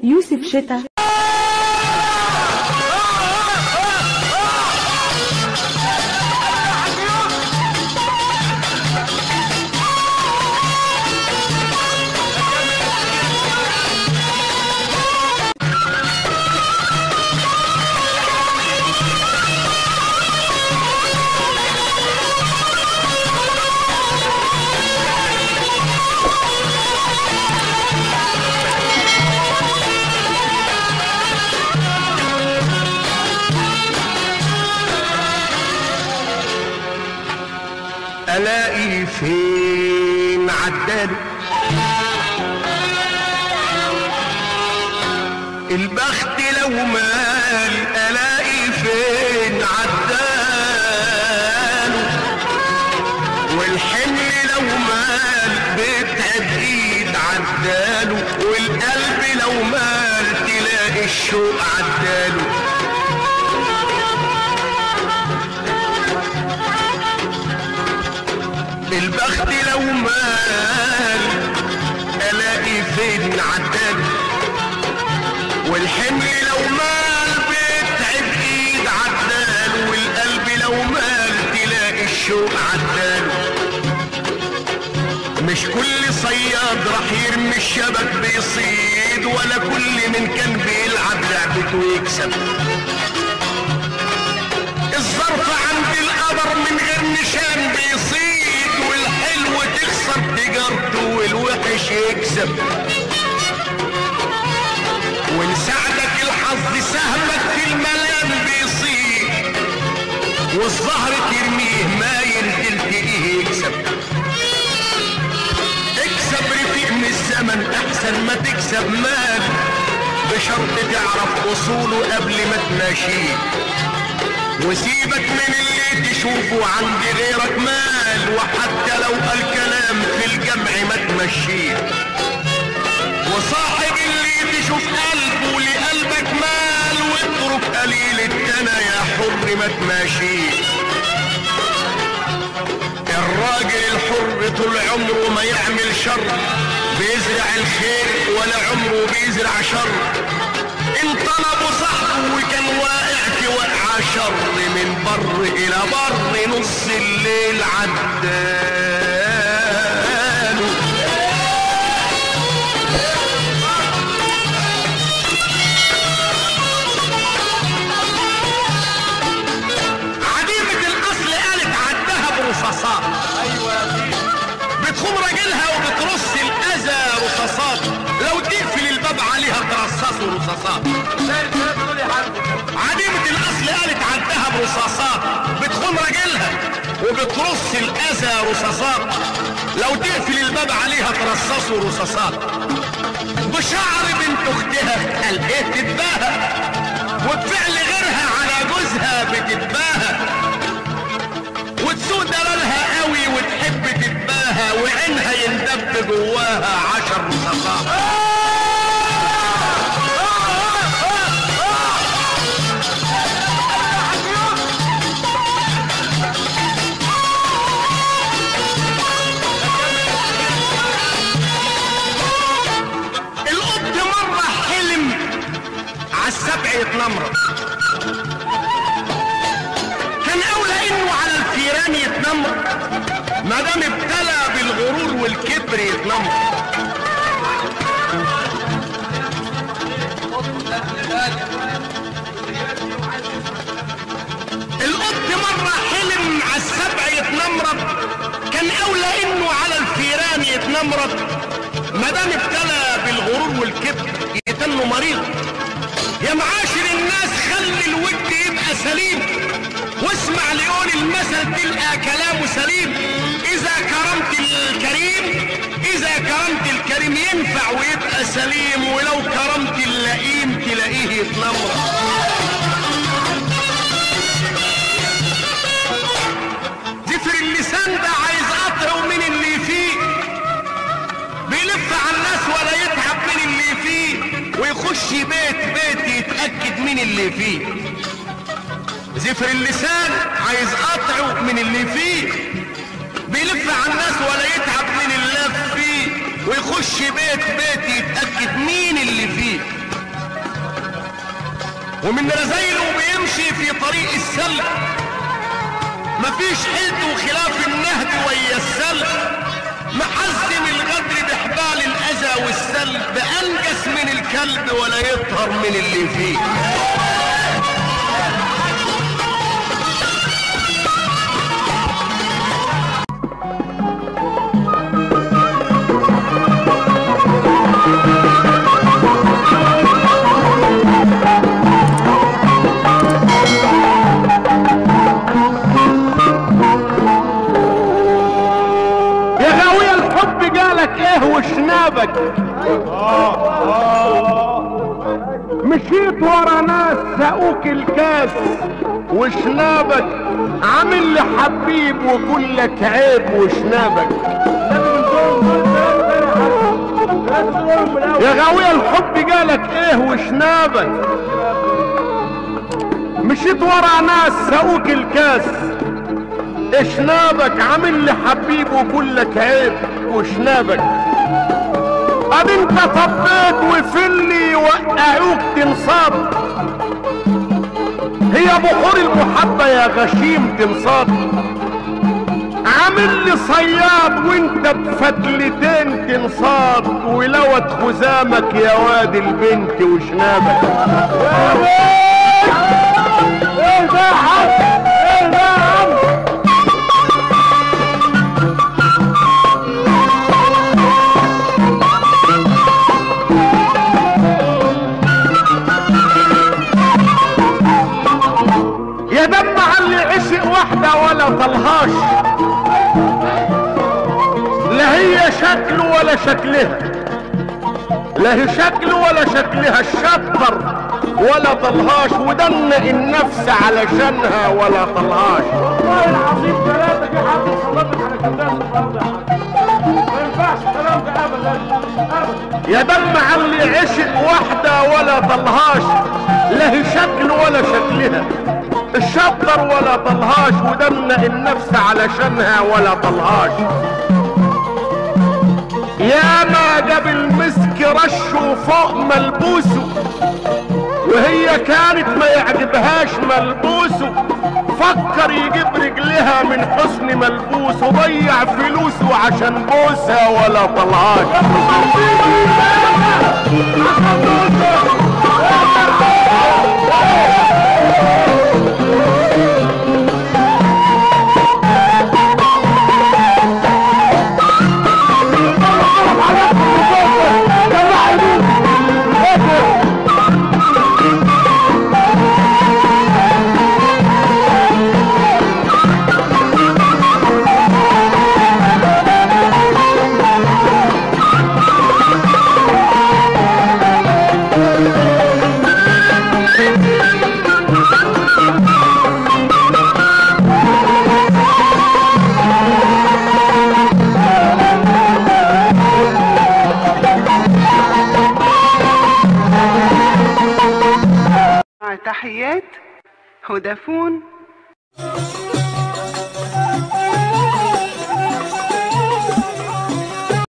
يوسف شتا. الاقي فين عداله البخت لو مال، الاقي فين عداله والحمل لو مال بتعب ايد عداله، والقلب لو مال تلاقي الشوق عداله. البخت لو مال الاقي فين عداله، والحمل لو مال بتعب ايد عداله، والقلب لو مال تلاقي الشوق عداله. مش كل صياد راح يرمي الشبك بيصيد، ولا كل من كان بيلعب لعبته يكسب. الظرف عند القدر من غير نشان بيصيد، والحلو تخسر تجارته والوحش يكسب. ونساعدك الحظ سهمك في الملام بيصيد، والظهر ترميه ما تلتقيه يكسب. اكسب رفيق من الزمن احسن ما تكسب مال، بشرط تعرف اصوله قبل ما تماشيه. وسيبك من اللي تشوفه عند غيرك مال، وحتى لو قال كلام في الجمع ما تمشيه. وصاحب اللي تشوف قلبه لقلبك مال، واترك قليل التنا يا حر ما تماشيه. الراجل الحر طول عمره ما يعمل شر، بيزرع الخير ولا عمره بيزرع شر. ان طلبوا صاحبه وكان واقع في وقع شر، من بر الى بر نص الليل عداله. عديمة الاصل قالت عدها برصاصات، بتخون راجلها وبترص الاذى رصاصات، لو تقفل الباب عليها ترصصوا رصاصات. عديمة الاصل قالت عدها برصاصات، بتخون راجلها وبترص الاذى رصاصات، لو تقفل الباب عليها ترصصوا رصاصات. بشعر بنت اختها قال ايه تتباهى، وبفعل غيرها على جوزها بتتباهى، وتسوق دلالها قوي وتحب تتباهى، وعينها يندب جواها 10 رصاصات. القط مرة حلم عالسبع يتنمرض، كان اولى انه على الفيران يتنمرض، ما دام ابتلى بالغرور والكبر يتنمرض. القط مرة حلم عالسبع يتنمرض، كان اولى انه على الفيران يتنمرض، ما دام ابتلى بالغرور والكبر يتنه مريض. يا معاشر الناس خلي الود يبقى سليم، واسمع لقول المثل تلقى كلامه سليم. اذا كرمت الكريم، اذا كرمت الكريم ينفع ويبقى سليم، ولو كرمت اللئيم تلاقيه يتنمر. زفر اللسان ده عايز قطعه من اللي فيه، بيلف على الناس ولا يتعب من اللي فيه، ويخش بيت يتأكد من اللي فيه. زفر اللسان عايز قطعه من اللي فيه، بيلف على الناس ولا يتعب من اللي فيه، ويخش بيت يتأكد مين اللي فيه. ومن رذايله بيمشي في طريق السلك، مفيش حد وخلاف النهب ويا السلك، محزم الغدر بحبال الاذى والسلب، انجس من الكلب ولا يطهر من اللي فيه. وشنابك مشيت ورا ناس ساقوك الكاس، وشنابك عامل لي حبيب وكلك عيب وشنابك. يا غاوية الحب جالك ايه وشنابك؟ مشيت ورا ناس ساقوك الكاس، شنابك عامل لي حبيب وكلك عيب وشنابك. ادي انت طبيت وفلي وقعوك تنصاب، هي بحور المحبة يا غشيم تنصاب. عامل لي صياد وانت بفتلتين تنصاد، ولوت خزامك يا واد البنت وشنابك. ايه ده يا حاج؟ ايه ده يا عم؟ يا دم علي عشق واحدة ولا طلهاش، لا هي شكل ولا شكلها، لا هي شكل ولا شكلها، الشطر ولا طلهاش، ودنق النفس علشانها ولا طلهاش. والله العظيم ثلاثة دي حاطط صلاتك على كذاب النهارده يا حاج، ما ينفعش الكلام ده ابدا ابدا. يا دم علي عشق واحدة ولا طلهاش، لا هي شكل ولا شكلها، الشطر ولا طلهاش، ودنق النفس علشانها ولا طلهاش. يا ما جاب المسك رشه فوق ملبوسه، وهي كانت ما يعجبهاش ملبوسه، فكر يجيب رجلها من حسن ملبوسه، ضيع فلوسه عشان بوسها ولا طلهاش. تحيات هدافون.